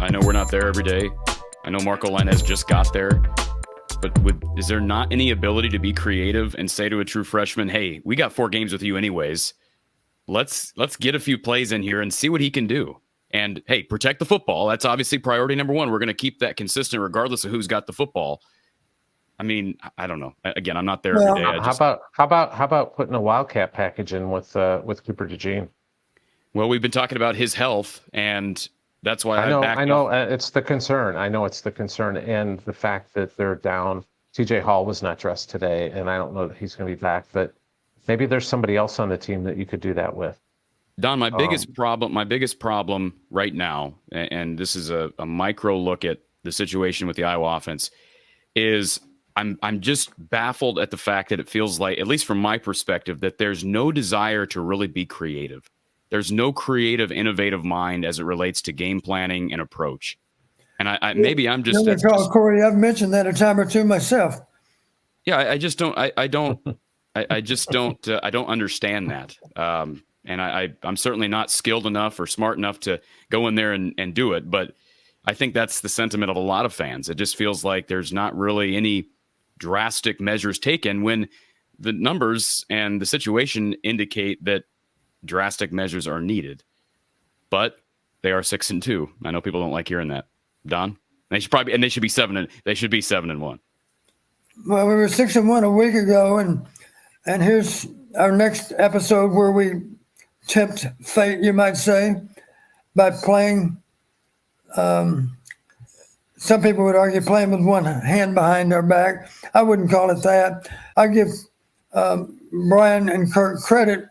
I know we're not there every day. I know Marco Lainez just got there. But is there not any ability to be creative and say to a true freshman, hey, we got 4 games with you anyways. Let's get a few plays in here and see what he can do. And, hey, protect the football. That's obviously priority number 1. We're going to keep that consistent regardless of who's got the football. I mean, I don't know. Again, I'm not there every day. How about putting a Wildcat package in with Cooper DeJean? Well, we've been talking about his health, and that's why I know. It's the concern. I know it's the concern, and the fact that they're down. TJ Hall was not dressed today, and I don't know that he's going to be back. But maybe there's somebody else on the team that you could do that with. Don, my biggest problem right now, and this is a micro look at the situation with the Iowa offense, is I'm just baffled at the fact that it feels like, at least from my perspective, that there's no desire to really be creative. There's no creative, innovative mind as it relates to game planning and approach. And maybe I'm just. Corey, I've mentioned that a time or two myself. Yeah, I just don't. I just don't. I don't understand that. And I'm certainly not skilled enough or smart enough to go in there and do it. But I think that's the sentiment of a lot of fans. It just feels like there's not really any drastic measures taken when the numbers and the situation indicate that drastic measures are needed. But they are 6-2. I know people don't like hearing that. Don, they should be 7-1. Well, we were 6-1 a week ago, and here's our next episode where we tempt fate, you might say, by playing. Some people would argue playing with one hand behind our back. I wouldn't call it that. I give Brian and Kirk credit.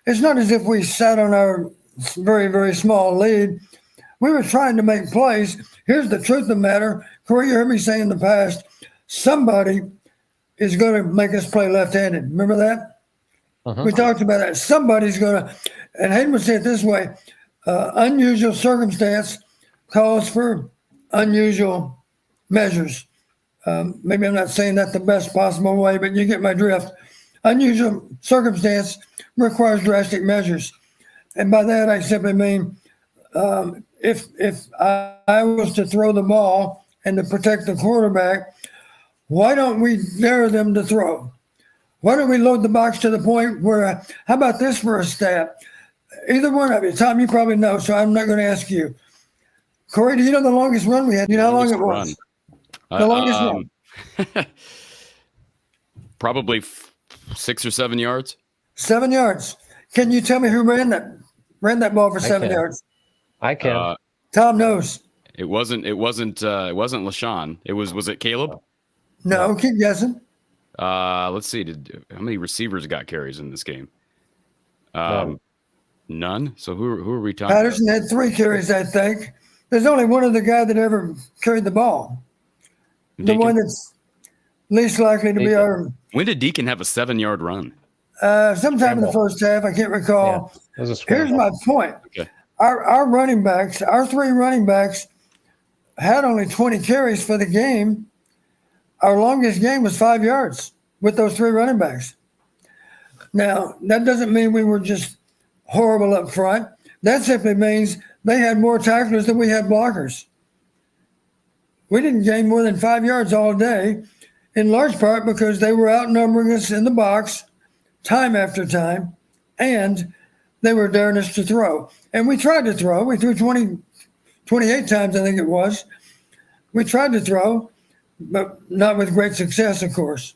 It's not as if we sat on our very, very small lead. We were trying to make plays. Here's the truth of the matter. Corey, you heard me say in the past, somebody is going to make us play left-handed. Remember that? Uh-huh. We talked about that. Somebody's going to, and Hayden would say it this way, unusual circumstance calls for unusual measures. Maybe I'm not saying that the best possible way, but you get my drift. Unusual circumstance requires drastic measures. And by that, I simply mean if I was to throw the ball and to protect the quarterback, why don't we dare them to throw? Why don't we load the box to the point where, how about this for a stat? Either one of you, Tom, you probably know, so I'm not going to ask you. Corey, do you know the longest run we had? You know how long it was? The longest run? Probably 6 or 7 yards. 7 yards. Can you tell me who ran that ball for 7 yards? I can. Tom knows. It wasn't LaShawn. Was it Caleb? No, keep guessing. Let's see. How many receivers got carries in this game? None. So who are we talking Patterson about? had 3 carries, I think. There's only one other guy that ever carried the ball. The one that's least likely to be our. When did Deacon have a 7-yard run? Sometime in the first half. I can't recall. Yeah, here's my point. Okay. Our running backs, our 3 running backs, had only 20 carries for the game. Our longest game was 5 yards with those 3 running backs. Now, that doesn't mean we were just horrible up front. That simply means they had more tacklers than we had blockers. We didn't gain more than 5 yards all day, in large part because they were outnumbering us in the box time after time, and they were daring us to throw. And we tried to throw. We threw 28 times, I think it was. We tried to throw, but not with great success, of course.